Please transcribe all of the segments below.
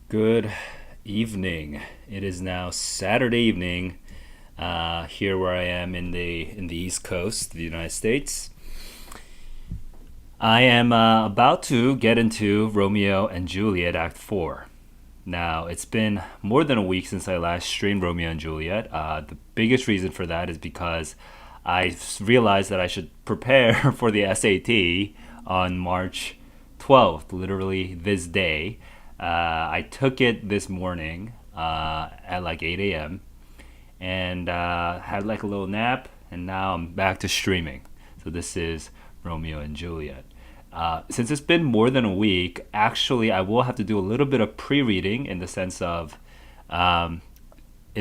Good evening. It is now Saturday evening, here where I am in the East Coast, of the United States. I am about to get into Romeo and Juliet Act Four. Now, it's been more than a week since I last streamed Romeo and Juliet. The biggest reason for that is because realized that I should prepare for the SAT on March 12th, literally this day. I took it this morning at like 8 a.m. and had like a little nap, and now I'm back to streaming. So this is Romeo and Juliet. Since it's been more than a week, actually, I will have to do a little bit of pre-reading um, in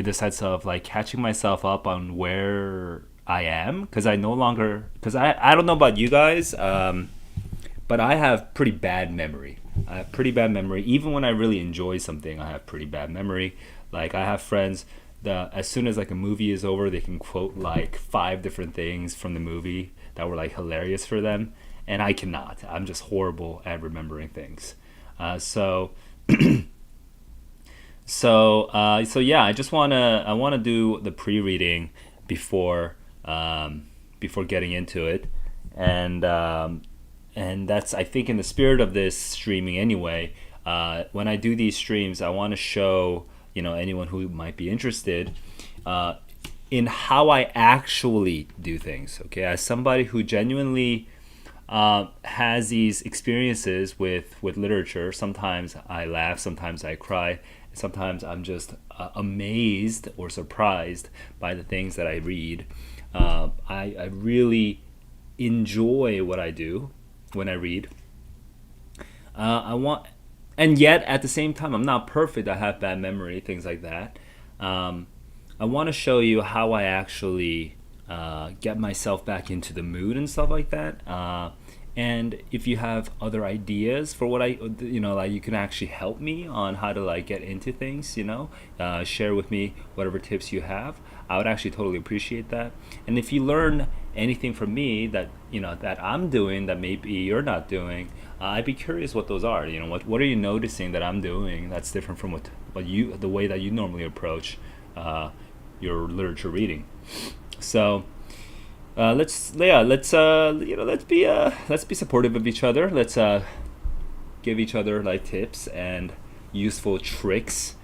the sense of like catching myself up on where I am, because I no longer because I don't know about you guys, but I have pretty bad memory. I have pretty bad memory. Even when I really enjoy something, I have pretty bad memory. Like I have friends that as soon as like a movie is over, they can quote like five different things from the movie that were like hilarious for them, and I cannot. I'm just horrible at remembering things. So so yeah, I wanna do the pre-reading before before getting into it, and that's I think in the spirit of this streaming anyway. When I do these streams, I want to show anyone who might be interested uh, in how I actually do things. Okay, as somebody who genuinely has these experiences with literature. Sometimes I laugh, sometimes I cry, sometimes I'm just amazed or surprised by the things that I read. I really enjoy what I do when I read. I want, and yet at the same time, I'm not perfect. I have bad memory, things like that. Um, I want to show you how I actually get myself back into the mood and stuff like that. And if you have other ideas for what like you can actually help me on how to like get into things, share with me whatever tips you have. I would actually totally appreciate that. And if you learn anything from me that that I'm doing that maybe you're not doing, I'd be curious what those are. What are you noticing that I'm doing that's different from the way that you normally approach uh, your literature reading. So let's be supportive of each other. Let's give each other like tips and useful tricks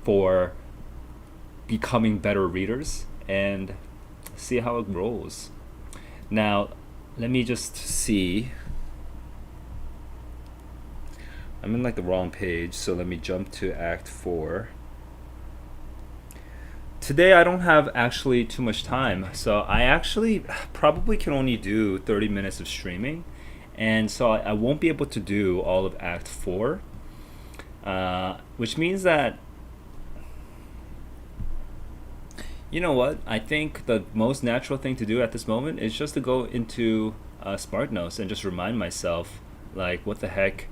for becoming better readers, and see how it rolls. Now, let me just see. I'm in like the wrong page, so let me jump to Act 4. Today I don't have actually too much time, so I actually probably can only do 30 minutes of streaming, and so I won't be able to do all of Act 4, which means that, you know what, I think the most natural thing to do at this moment is just to go into Smart Notes and just remind myself, like, what the heck.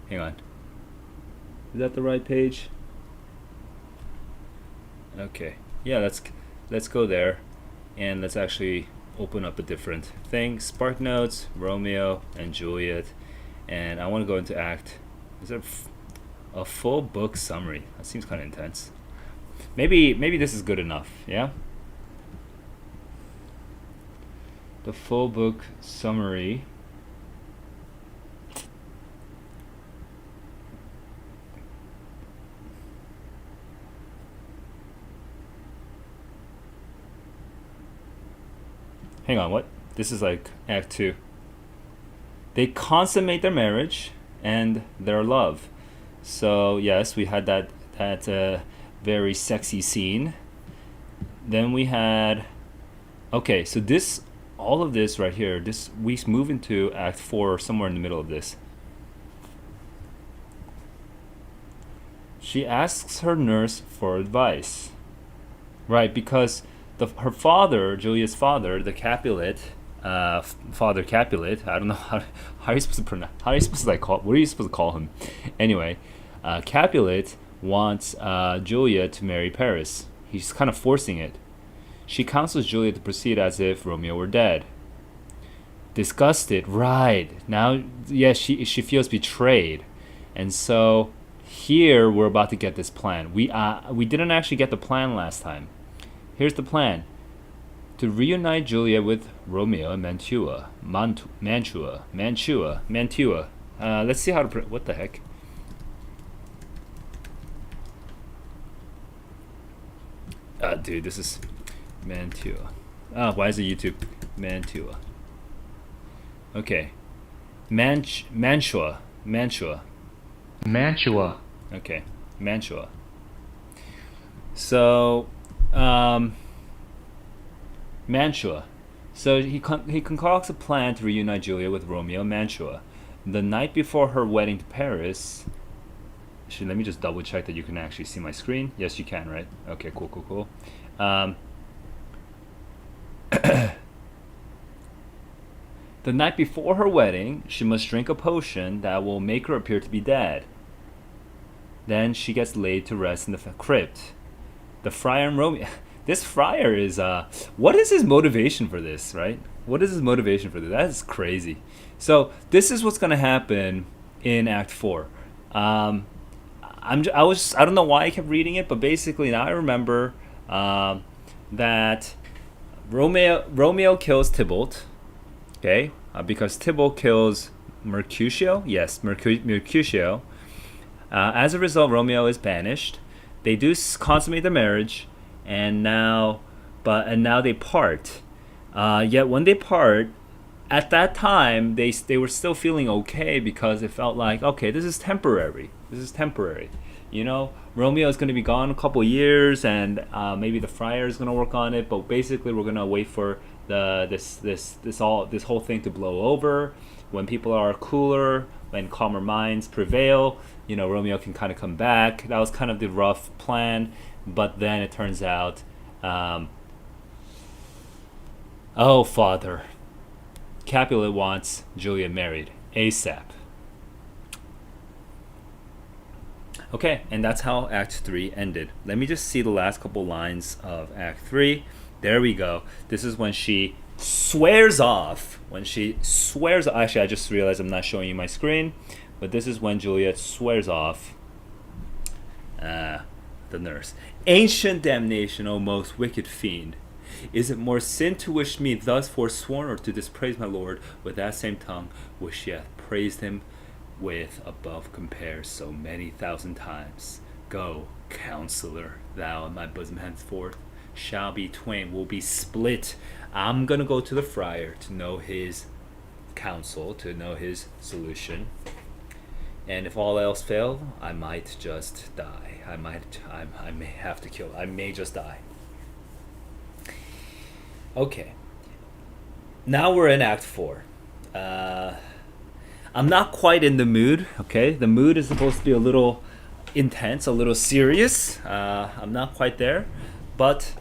Hang on. Is that the right page? Okay. Yeah, let's go there, and let's actually open up a different thing. Spark Notes, Romeo and Juliet, and I want to go into Act. Is there a full book summary? That seems kind of intense. Maybe this is good enough. Yeah. The full book summary. Hang on, what? This is like Act 2. They consummate their marriage and their love. So yes, we had that very sexy scene. Then we had, okay. So this, all of this right here, this we move into Act 4, somewhere in the middle of this. She asks her nurse for advice, right? Because her father, Julia's father, the Capulet, Father Capulet. I don't know how are you supposed to pronounce. How are you supposed to like call? What are you supposed to call him? Anyway, Capulet wants Julia to marry Paris. He's kind of forcing it. She counsels Julia to proceed as if Romeo were dead. Disgusted, right now, yeah, she feels betrayed, and so Here we're about to get this plan. We didn't actually get the plan last time. Here's the plan: to reunite Juliet with Romeo and Mantua. Let's see how to. What the heck? Dude, this is Mantua. Why is it YouTube? Mantua. Okay. Mantua. Okay. Mantua. So, Mantua. So he concocts a plan to reunite Juliet with Romeo and Mantua. The night before her wedding to Paris. Actually, let me just double check that you can actually see my screen. Yes, you can, right? Okay, cool. The night before her wedding, she must drink a potion that will make her appear to be dead. Then she gets laid to rest in the crypt. The friar and Romeo. This friar is what is his motivation for this, right? What is his motivation for this? That is crazy. So this is what's gonna happen in Act 4. I don't know why I kept reading it, but basically now I remember that Romeo kills Tybalt, okay, because Tybalt kills Mercutio. Yes, Mercutio. As a result, Romeo is banished. They do consummate the marriage, and now they part. Yet when they part, at that time they were still feeling okay because it felt like, okay, this is temporary. You know, Romeo is going to be gone a couple years, and maybe the friar is going to work on it. But basically, we're going to wait for this whole thing to blow over. When people are cooler, when calmer minds prevail, you know, Romeo can kind of come back. That was kind of the rough plan, but then it turns out, oh father, Capulet wants Juliet married ASAP. Okay, and that's how Act 3 ended. Let me just see the last couple lines of Act 3. There we go. This is when she swears off. Actually, I just realized I'm not showing you my screen, but this is when Juliet swears off the nurse. Ancient damnation, O most wicked fiend! Is it more sin to wish me thus forsworn, or to dispraise my lord with that same tongue which she hath praised him with above compare so many thousand times? Go, counselor, thou and my bosom henceforth shall be twain, will be split. I'm gonna go to the friar to know his counsel, to know his solution, and if all else fail, I might just die. I may have to kill. I may just die. Okay. Now we're in Act 4. I'm not quite in the mood, okay? The mood is supposed to be a little intense, a little serious. I'm not quite there. But,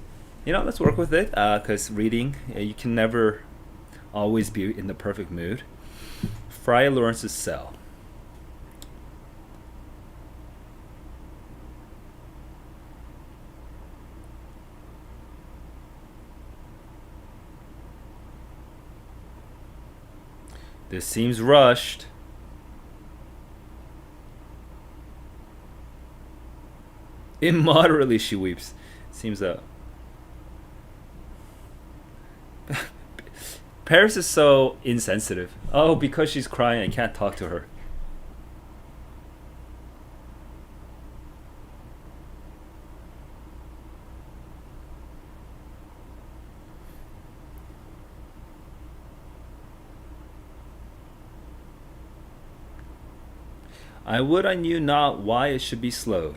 you know, let's work with it. Because reading, you can never always be in the perfect mood. Friar Lawrence's cell. This seems rushed. Immoderately she weeps. Seems that Paris is so insensitive. Oh, because she's crying, I can't talk to her. I would I knew not why it should be slowed.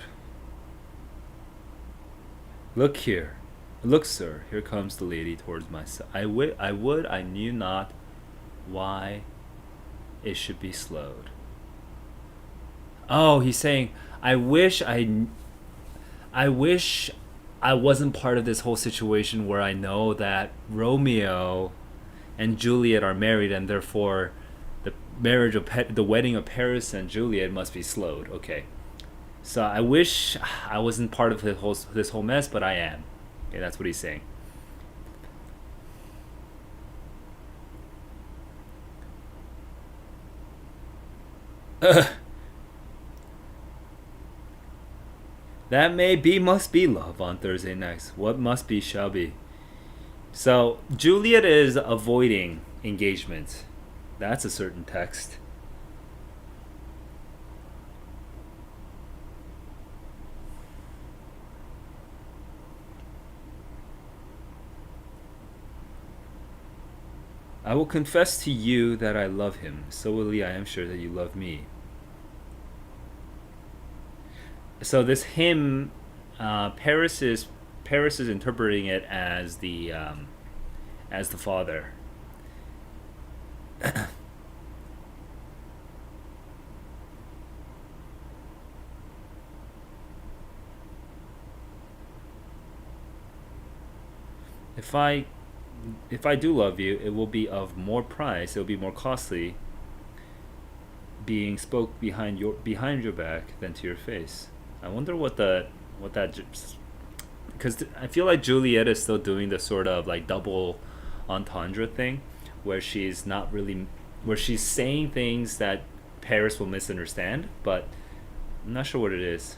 Look here. Look, sir, here comes the lady towards my side. I would I knew not why it should be slowed. Oh, he's saying, I wish I wasn't part of this whole situation where I know that Romeo and Juliet are married, and therefore the wedding of Paris and Juliet must be slowed. Okay, so I wish I wasn't part of this whole mess, but I am. Okay, that's what he's saying. That may be must be love on Thursday nights. What must be shall be. So Juliet is avoiding engagement. That's a certain text. I will confess to you that I love him. So will I am sure that you love me. So this hymn, Paris is interpreting it as the father. If I if I do love you, it will be of more price. It will be more costly being spoke behind your back than to your face. I wonder what that because I feel like Juliet is still doing the sort of like double entendre thing, where she's not really where she's saying things that Paris will misunderstand, but I'm not sure what it is.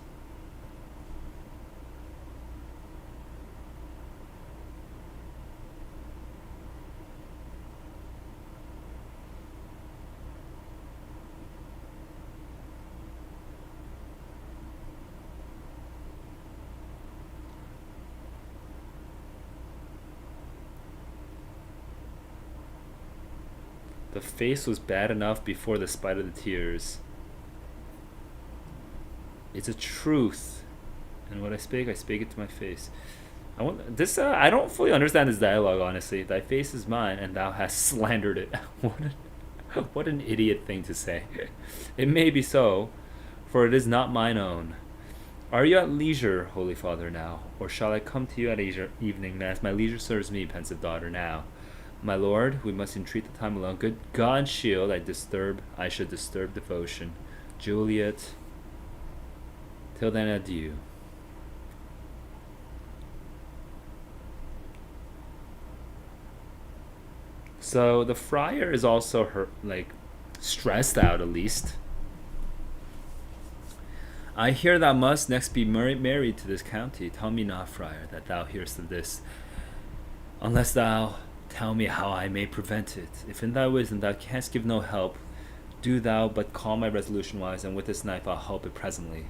The face was bad enough before the spite of the tears. It's a truth, and what I speak it to my face. I want this. I don't fully understand this dialogue, honestly. Thy face is mine, and thou hast slandered it. What an idiot thing to say. It may be so, for it is not mine own. Are you at leisure, Holy Father, now, or shall I come to you at evening mass? My leisure serves me, pensive daughter, now. My lord, we must entreat the time alone. Good God shield, I should disturb devotion. Juliet, till then adieu. So the friar is also stressed out at least. I hear thou must next be married to this county. Tell me not, friar, that thou hearest of this, unless thou tell me how I may prevent it. If in thy wisdom thou canst give no help, do thou but call my resolution wise, and with this knife I'll help it presently.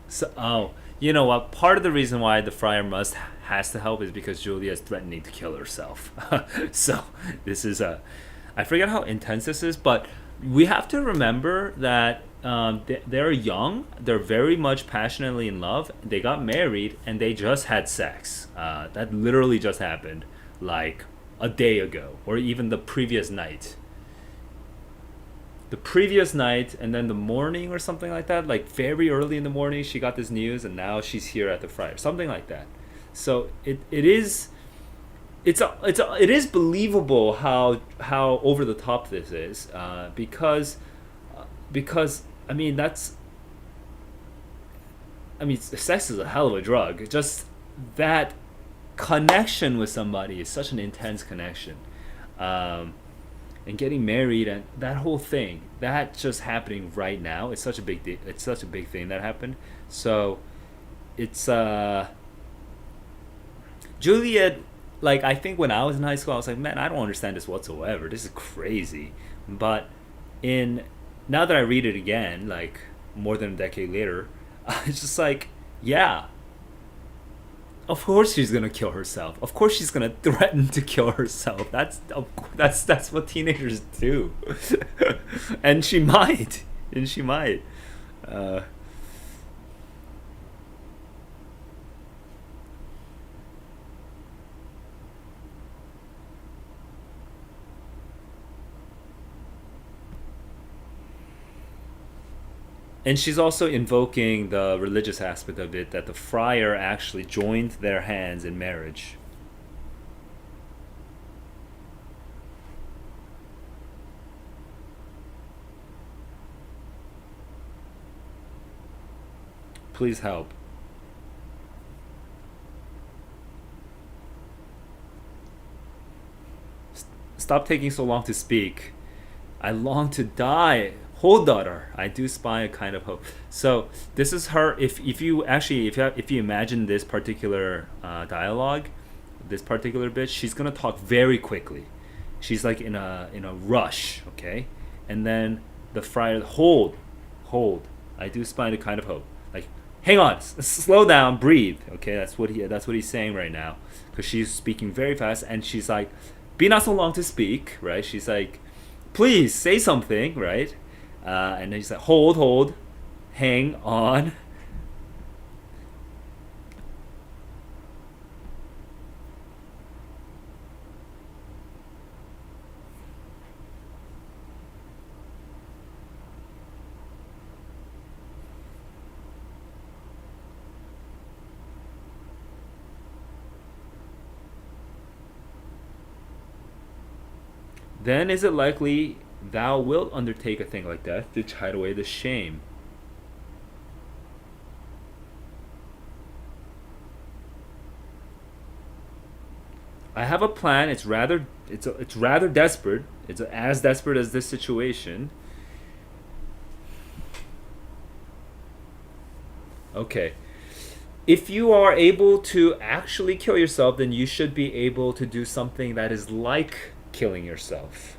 So, you know what? Part of the reason why the friar has to help is because Julia is threatening to kill herself. So this is I forget how intense this is, but we have to remember that they're young. They're very much passionately in love. They got married and they just had sex. That literally just happened, like a day ago, or even the previous night. And then the morning or something like that, like very early in the morning, she got this news, and now she's here at the friar, something like that. So it is believable how over the top this is, because sex is a hell of a drug. Just that connection with somebody is such an intense connection. And getting married and that whole thing, that just happening right now, it's such a big thing that happened. So it's Juliet, like, I think when I was in high school I was like, man, I don't understand this whatsoever, this is crazy. But in now that I read it again, like more than a decade later, it's just like, yeah, of course she's gonna kill herself. Of course she's gonna threaten to kill herself. That's what teenagers do, and she might, Uh, and she's also invoking the religious aspect of it, that the friar actually joined their hands in marriage. Please help. Stop taking so long to speak. I long to die. Hold, daughter, I do spy a kind of hope. So this is her. If you actually if you imagine this particular dialogue, this particular bit, she's gonna talk very quickly. She's like in a rush, okay, and then the friar, hold, I do spy a kind of hope. Like, hang on, slow down, breathe. Okay, that's what he's saying right now, because she's speaking very fast, and she's like, be not so long to speak, right? She's like, please say something, right? And then he's like, hold, hang on. Then is it likely thou wilt undertake a thing like that to hide away the shame? I have a plan. It's rather desperate. It's as desperate as this situation. Okay. If you are able to actually kill yourself, then you should be able to do something that is like killing yourself.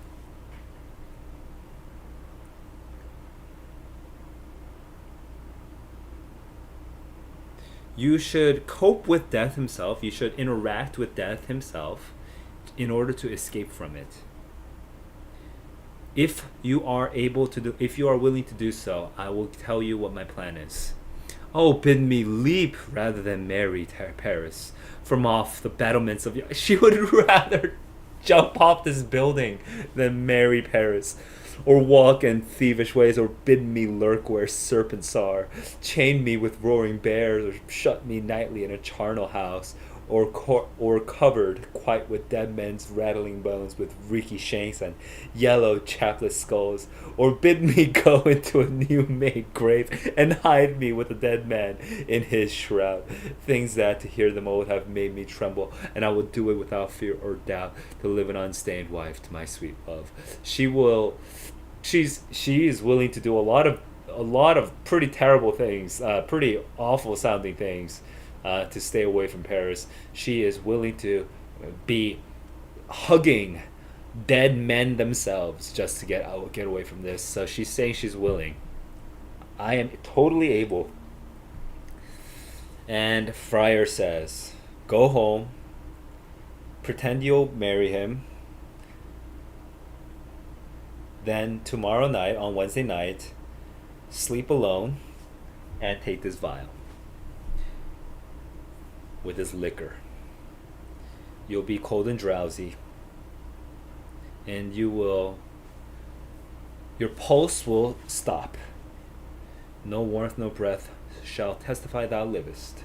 You should cope with death himself. You should interact with death himself in order to escape from it. If you are willing to do so, I will tell you what my plan is. Oh, bid me leap rather than marry Paris from off the battlements of. She would rather jump off this building than marry Paris, or walk in thievish ways, or bid me lurk where serpents are, chain me with roaring bears, or shut me nightly in a charnel house, or covered quite with dead men's rattling bones, with reeky shanks and yellow chapless skulls, or bid me go into a new made grave and hide me with a dead man in his shroud. Things that to hear them would have made me tremble, and I would do it without fear or doubt, to live an unstained wife to my sweet love. She is willing to do a lot of pretty terrible things, pretty awful sounding things, to stay away from Paris. She is willing to be hugging dead men themselves just to get away from this. So she's saying she's willing. I am totally able. And Friar says, go home, pretend you'll marry him. Then tomorrow night, on Wednesday night, sleep alone and take this vial with this liquor. You'll be cold and drowsy, and your pulse will stop. No warmth, no breath shall testify thou livest.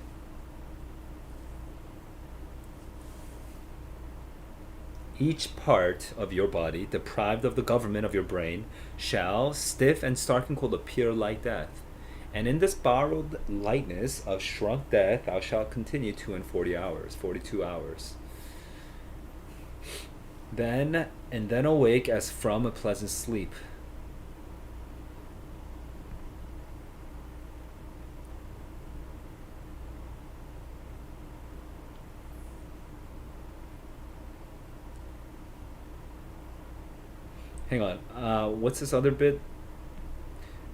Each part of your body, deprived of the government of your brain, shall, stiff and stark and cold, appear like death. And in this borrowed lightness of shrunk death, thou shalt continue 42 hours, 42 hours. Then awake as from a pleasant sleep. Hang on. What's this other bit?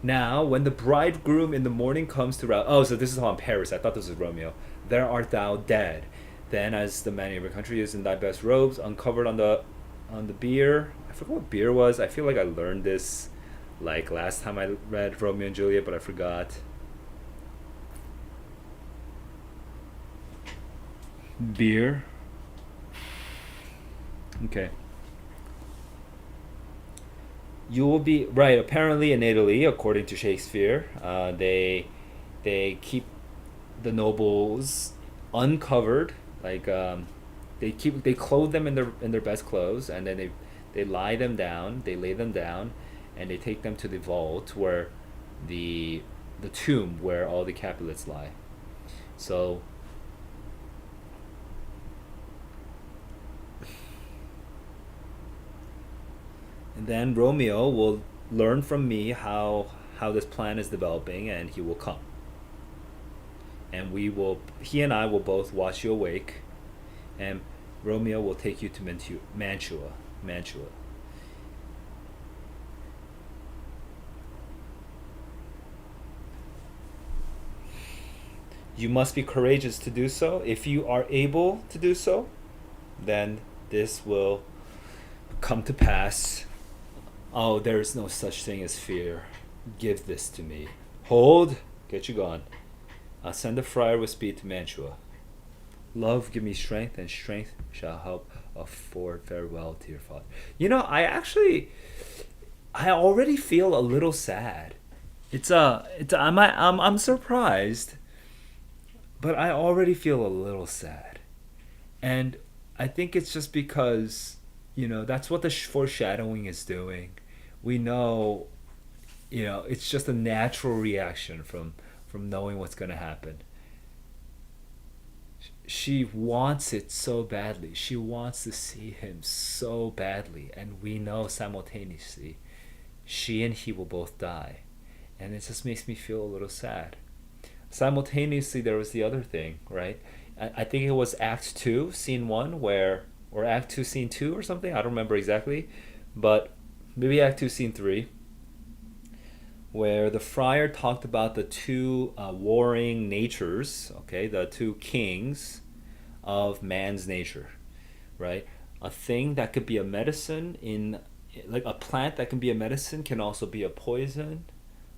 Now, when the bridegroom in the morning comes to rouse. Oh, so this is how in Paris. I thought this was Romeo. There art thou dead. Then, as the man of your country is in thy best robes, uncovered on the bier. I forgot what beer was. I feel like I learned this like last time I read Romeo and Juliet, but I forgot. Beer. Okay. You will be right. Apparently, in Italy, according to Shakespeare, they keep the nobles uncovered. Like they clothe them in their best clothes, and then they lie them down. They lay them down, and they take them to the vault where the tomb where all the Capulets lie. So. And then Romeo will learn from me how this plan is developing, and he will come, and he and I will both watch you awake, and Romeo will take you to Mantua. You must be courageous to do so. If you are able to do so, then this will come to pass. Oh, there is no such thing as fear. Give this to me. Hold. Get you gone. Send the friar with speed to Mantua. Love, give me strength, and strength shall help afford farewell to your father. I already feel a little sad. I'm surprised, but I already feel a little sad. And I think it's just because, that's what the foreshadowing is doing. We know, it's just a natural reaction from knowing what's going to happen. She wants it so badly. She wants to see him so badly. And we know simultaneously she and he will both die. And it just makes me feel a little sad. Simultaneously, there was the other thing, right? I think it was Act 2, Scene 1, or Act 2, Scene 2 or something. I don't remember exactly. But maybe Act 2, Scene 3, where the friar talked about the two warring natures, okay, the two kings of man's nature, right? A thing that could be a medicine like a plant that can be a medicine can also be a poison,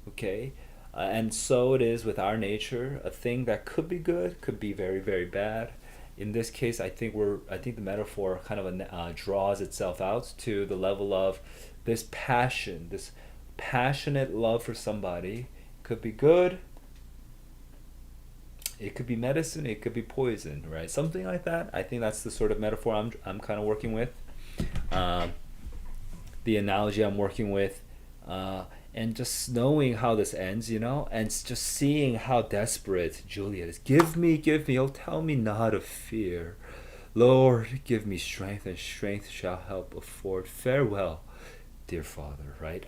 okay? And so it is with our nature. A thing that could be good could be very, very bad. In this case, I think the metaphor kind of draws itself out to the level of this passion, this passionate love for somebody. Could be good, it could be medicine, it could be poison, right? Something like that. I think that's the sort of metaphor I'm kind of working with, the analogy I'm working with, and just knowing how this ends, and just seeing how desperate Juliet is. Give me, oh, tell me not of fear. Lord, give me strength, and strength shall help afford farewell, dear father, right?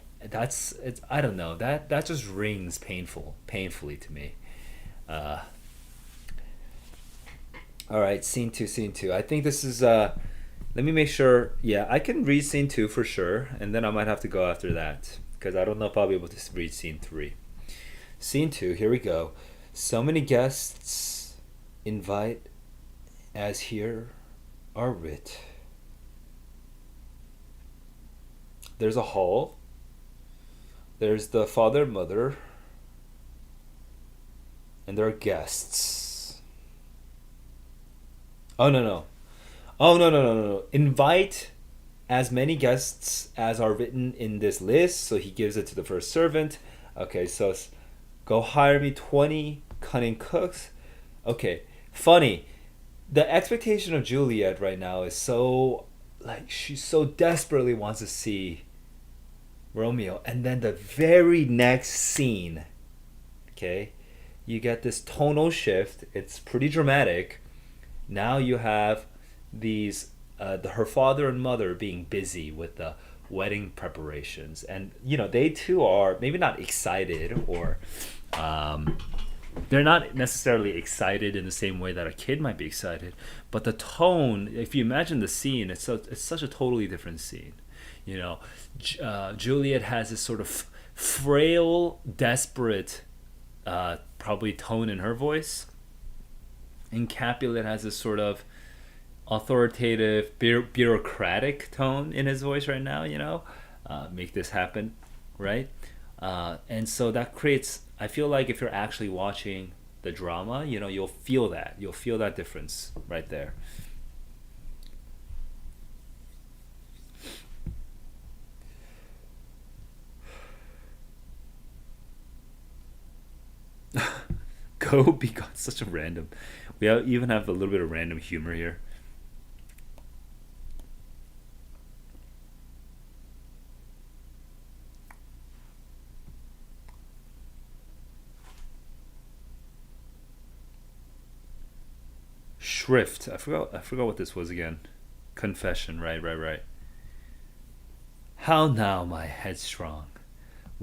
I don't know, that just rings painfully to me. All right, scene 2. I think this is let me make sure. Yeah, I can read scene 2 for sure, and then I might have to go after that because I don't know if I'll be able to read scene 3. Scene 2, here we go. So many guests invite as here are writ. There's a hall. There's the father and mother, and there are guests. Oh no. Oh no. Invite as many guests as are written in this list. So he gives it to the first servant. Okay, so go hire me 20 cunning cooks. Okay, funny. The expectation of Juliet right now is so, like, she so desperately wants to see Romeo, and then the very next scene, okay, you get this tonal shift. It's pretty dramatic. Now you have her father and mother being busy with the wedding preparations, and they too are maybe not excited, or they're not necessarily excited in the same way that a kid might be excited, but the tone, if you imagine the scene, it's such a totally different scene. Juliet has this sort of frail, desperate, probably tone in her voice, and Capulet has this sort of authoritative, bureaucratic tone in his voice right now. Make this happen, right? And so that creates. I feel like if you're actually watching the drama, you'll feel that. You'll feel that difference right there. Go be gone. Such a random. Even have a little bit of random humor here. Shrift. I forgot what this was again. Confession. Right. How now, my headstrong?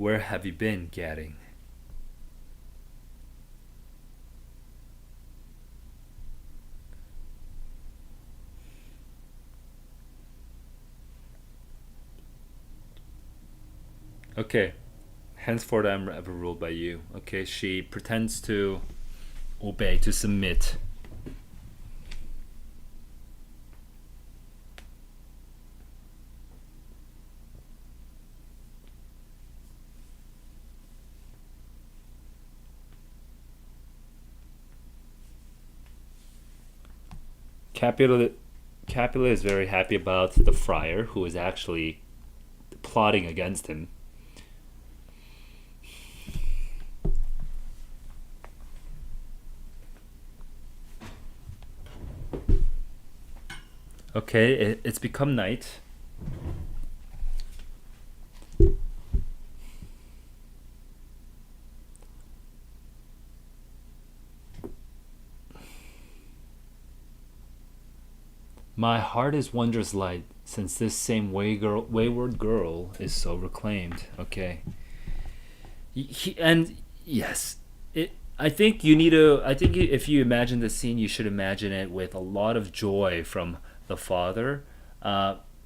Where have you been, Gadding? Okay, henceforth I am ever ruled by you. Okay, she pretends to obey, to submit. Capulet, Capulet is very happy about the friar who is actually plotting against him. Okay, it's become night. My heart is wondrous light, since this same wayward girl is so reclaimed. Okay, and yes, it. I think you need to. I think if you imagine the scene, you should imagine it with a lot of joy from the father,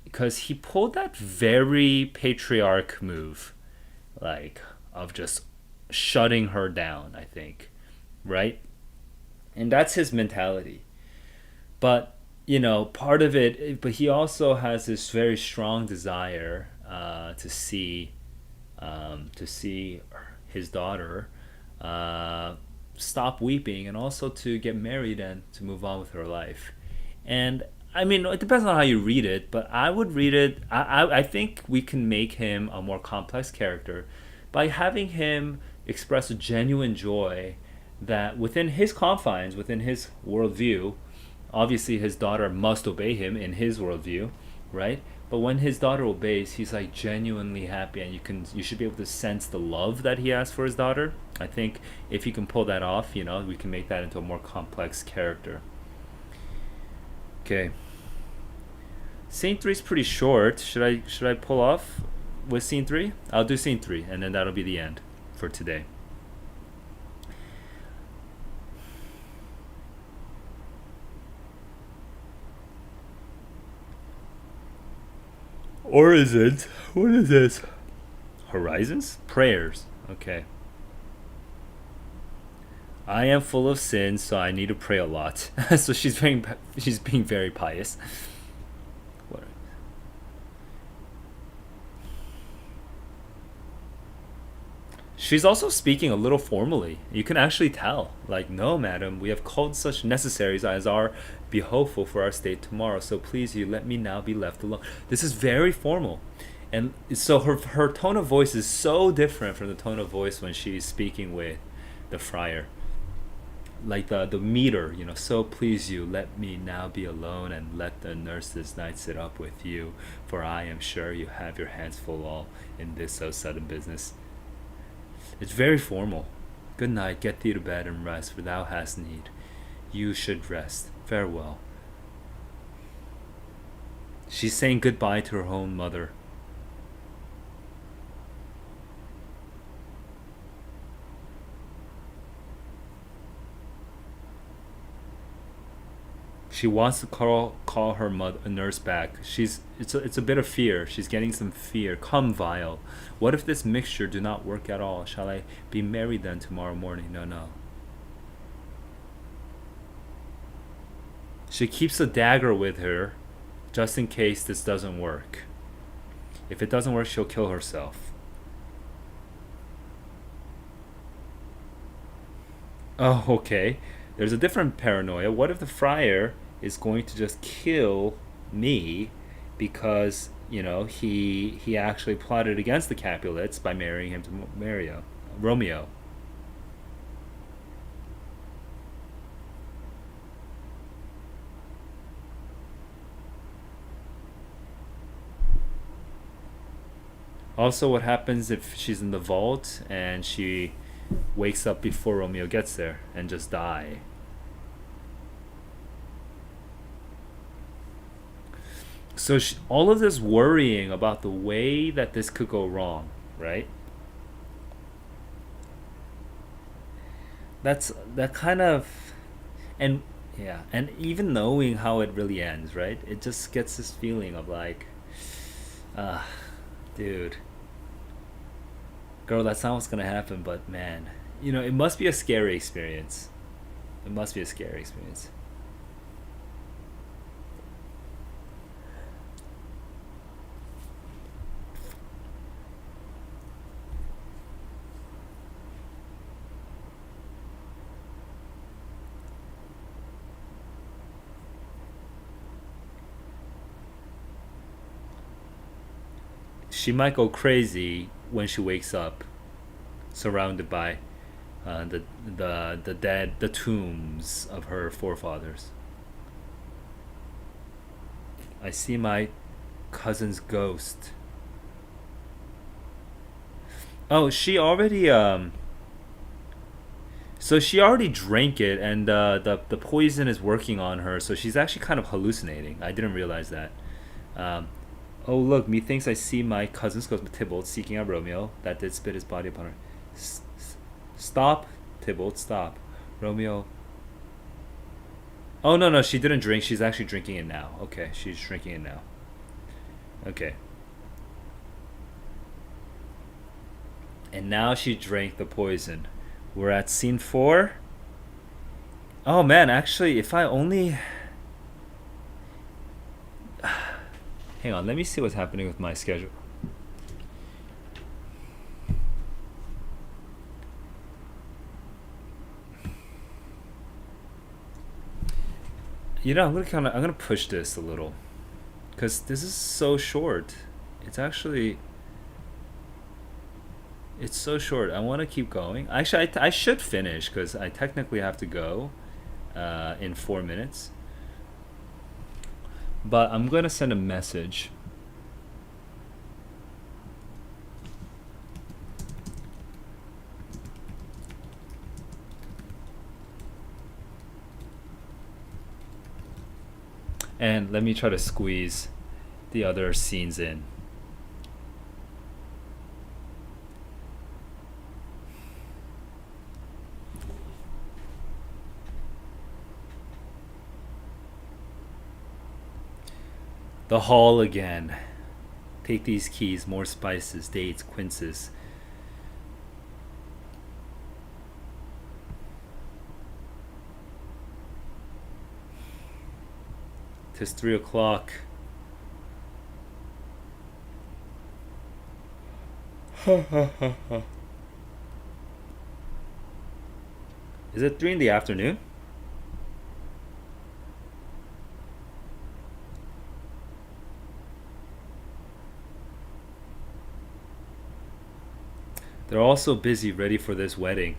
because he pulled that very patriarch move, like of just shutting her down. I think, right, and that's his mentality. But part of it, but he also has this very strong desire to see his daughter uh, stop weeping, and also to get married and to move on with her life. And I mean, it depends on how you read it, but I would read it. I think we can make him a more complex character by having him express a genuine joy that within his confines, within his worldview, obviously his daughter must obey him in his worldview, right? But when his daughter obeys, he's like genuinely happy, and you should be able to sense the love that he has for his daughter. I think if you can pull that off, we can make that into a more complex character. Okay, scene three is pretty short. Should I pull off with scene three? I'll do scene three, and then that'll be the end for today. Or is it? What is this? Horizons? Prayers. Okay. I am full of sin, so I need to pray a lot. So she's being very pious. What? She's also speaking a little formally. You can actually tell. Like, no, madam, we have called such necessaries as are be hopeful for our state tomorrow. So please you let me now be left alone. This is very formal. And so her tone of voice is so different from the tone of voice when she's speaking with the friar. Like the meter, so please you let me now be alone, and let the nurse this night sit up with you, for I am sure you have your hands full all in this so sudden business. It's very formal. Good night, get thee to bed and rest, for thou hast need. You should rest. Farewell. She's saying goodbye to her own mother. She wants to call her mother, a nurse back. It's a bit of fear. She's getting some fear. Come, vile. What if this mixture do not work at all? Shall I be married then tomorrow morning? No, no. She keeps a dagger with her, just in case this doesn't work. If it doesn't work, she'll kill herself. Oh, okay. There's a different paranoia. What if the friar is going to just kill me because he actually plotted against the Capulets by marrying him to Romeo? Also, what happens if she's in the vault and she wakes up before Romeo gets there and just die? So all of this worrying about the way that this could go wrong, right? that's that kind of, and yeah, and even knowing how it really ends, right? It just gets this feeling of like, uh, dude, girl, that's not what's gonna happen. But man, it must be a scary experience. It must be a scary experience. She might go crazy when she wakes up, surrounded by the dead, the tombs of her forefathers. I see my cousin's ghost. Oh, she already so she already drank it, and the poison is working on her. So she's actually kind of hallucinating. I didn't realize that. Um, oh look, methinks I see my cousin's ghost, Tybalt, seeking out Romeo, that did spit his body upon her. Stop, Tybalt, stop. Romeo. Oh no no, she didn't drink. She's actually drinking it now. Okay, she's drinking it now. Okay. And now she drank the poison. We're at scene 4. Oh man, actually, if I only. Hang on, let me see what's happening with my schedule. I'm gonna push this a little, because this is so short. It's actually it's so short. I want to keep going. Actually, I should finish because I technically have to go in 4 minutes. But I'm gonna send a message. And let me try to squeeze the other scenes in. The hall again. Take these keys, more spices, dates, quinces. Tis 3 o'clock. Is it 3 in the afternoon? They're also busy ready for this wedding.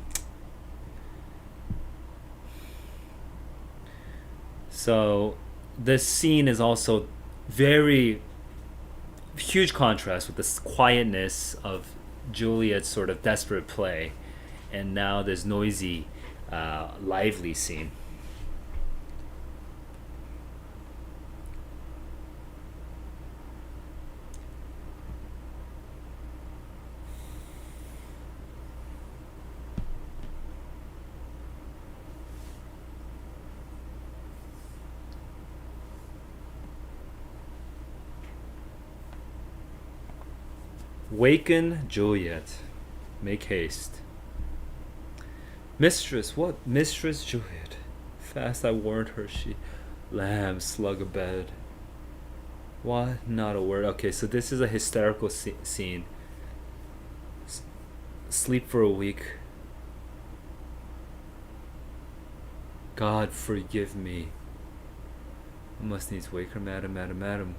So this scene is also very huge contrast with the quietness of Juliet's sort of desperate play, and now this noisy, lively scene. Waken Juliet. Make haste. Mistress, what? Mistress Juliet. Fast I warned her she. Lamb, slug a bed. What? Not a word. Okay, so this is a hysterical scene. Sleep for a week. God forgive me. I must needs wake her, madam, madam, madam.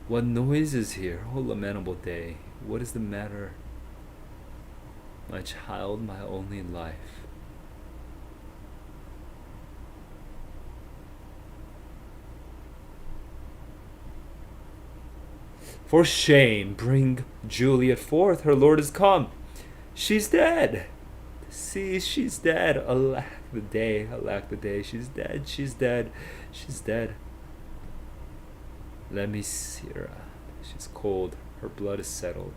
What noise is here? Oh, lamentable day. What is the matter? My child, my only life. For shame, bring Juliet forth. Her lord is come. She's dead. See, she's dead. Alack. the day. Alack the day. She's dead. She's dead. She's dead. Let me see her. She's cold. Her blood is settled.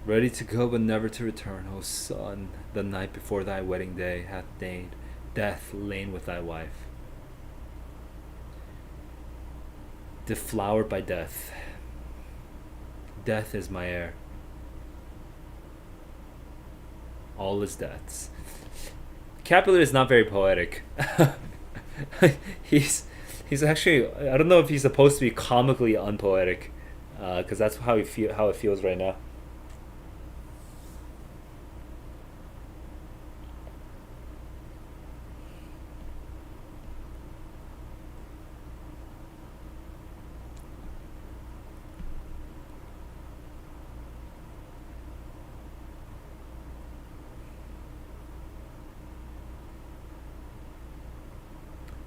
Ready to go but never to return, O son, the night before thy wedding day hath deigned death lain with thy wife. Deflowered by death. Death is my heir. All is death's. Capulet is not very poetic. he's actually, I don't know if he's supposed to be comically unpoetic, because that's how it feels right now.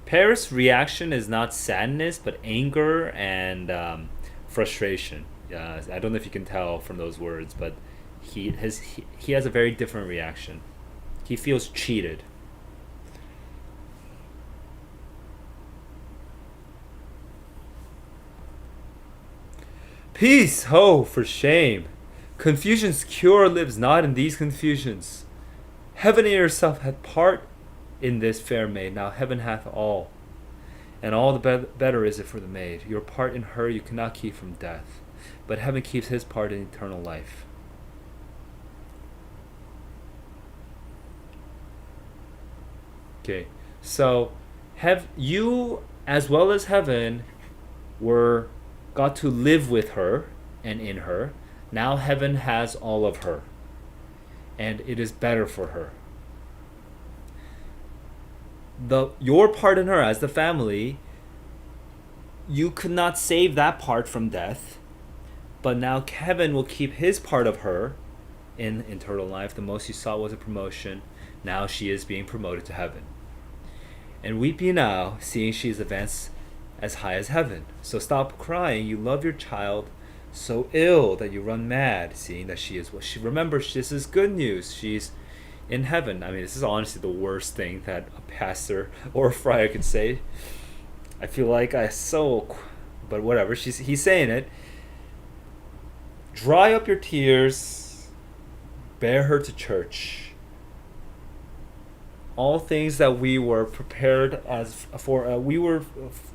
Paris' reaction is not sadness, but anger and frustration. I don't know if you can tell from those words, but he has a very different reaction. He feels cheated. Peace, ho, for shame. Confusion's cure lives not in these confusions. Heaven in yourself hath part in this fair maid. Now heaven hath all, and all the better is it for the maid. Your part in her you cannot keep from death, but heaven keeps his part in eternal life. Okay, so have you as well as heaven got to live with her and in her. Now heaven has all of her, and it is better for her. Your part in her as the family, you could not save that part from death, but now Kevin will keep his part of her in eternal life. The most you saw was a promotion. Now she is being promoted to heaven. And weep ye now, seeing she is advanced as high as heaven. So stop crying. You love your child so ill that you run mad, seeing that she is what she. Remember, this is good news. She's in heaven. I mean, this is honestly the worst thing that a pastor or a friar could say. I feel like but whatever. He's saying it. Dry up your tears. Bear her to church. All things that we were prepared we were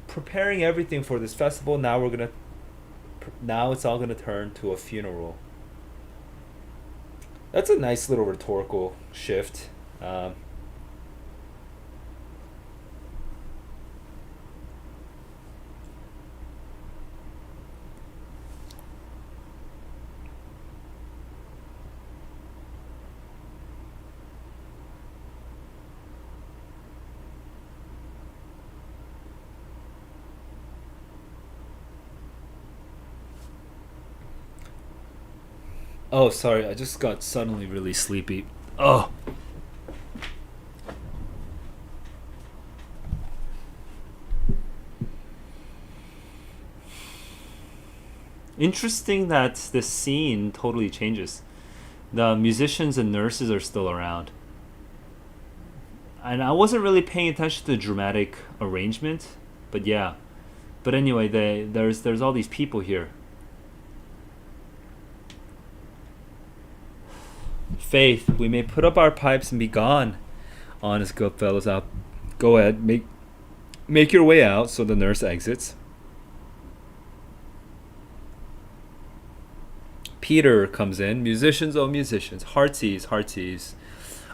preparing everything for this festival. Now it's all gonna turn to a funeral. That's a nice little rhetorical shift. Oh, sorry, I just got suddenly really sleepy. Oh. Interesting that this scene totally changes. The musicians and nurses are still around. And I wasn't really paying attention to the dramatic arrangement, but yeah. But anyway, there's all these people here. Faith, we may put up our pipes and be gone. Honest good fellows out. Go ahead, make your way out. So the nurse exits. Peter comes in. Musicians, oh musicians, heart's ease.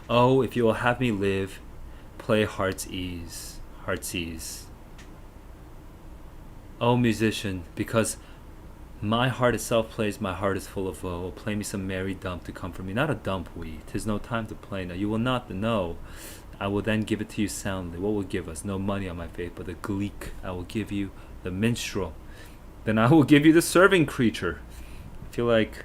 Oh, if you will have me live, play heart's ease. Oh musician, because my heart itself plays, my heart is full of woe. Play me some merry dump to comfort me. Not a dump we, 'tis no time to play now. You will not know. I will then give it to you soundly. What will give us? No money on my faith, but the gleek. I will give you the minstrel. Then I will give you the serving creature. I feel like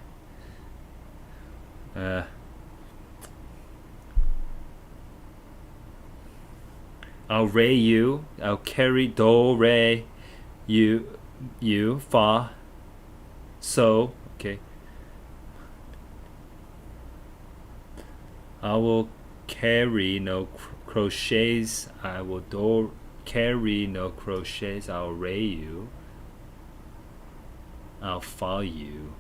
I'll re you. I'll carry do re you fa so. Okay. I will carry no crochets. I will do carry no crochets. I'll ray you. I'll fall you.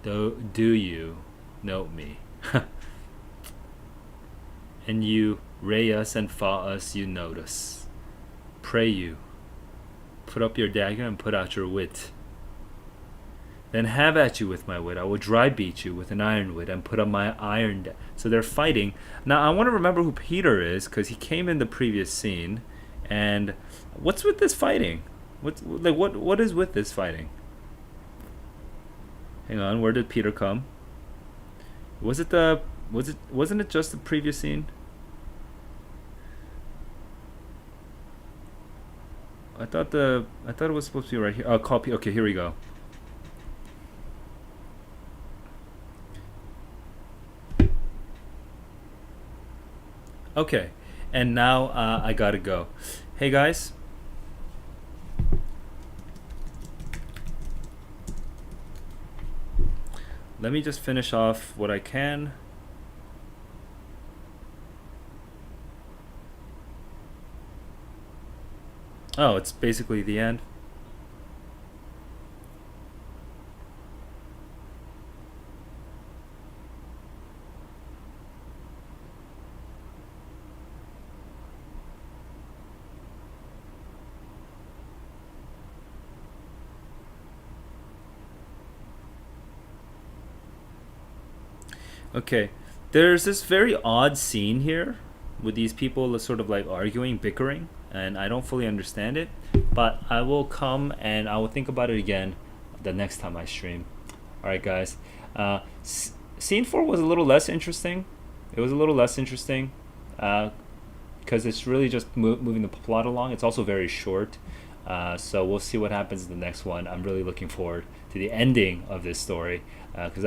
Do you note me? And you ray us and fall us, you notice. Pray you. Put up your dagger and put out your wit. Then have at you with my wit. I will dry beat you with an iron wit and put up my iron. So they're fighting. Now I want to remember who Peter is because he came in the previous scene. And what's with this fighting? What is with this fighting? Hang on, where did Peter come? Wasn't it just the previous scene? I thought it was supposed to be right here. Oh, copy. Okay, here we go. Okay, and now I gotta go. Hey guys. Let me just finish off what I can. Oh, it's basically the end. Okay, there's this very odd scene here with these people sort of like arguing, bickering, and I don't fully understand it. But I will come and I will think about it again the next time I stream. All right, guys. Scene 4 was a little less interesting. It was a little less interesting because it's really just moving the plot along. It's also very short. So we'll see what happens in the next one. I'm really looking forward to the ending of this story because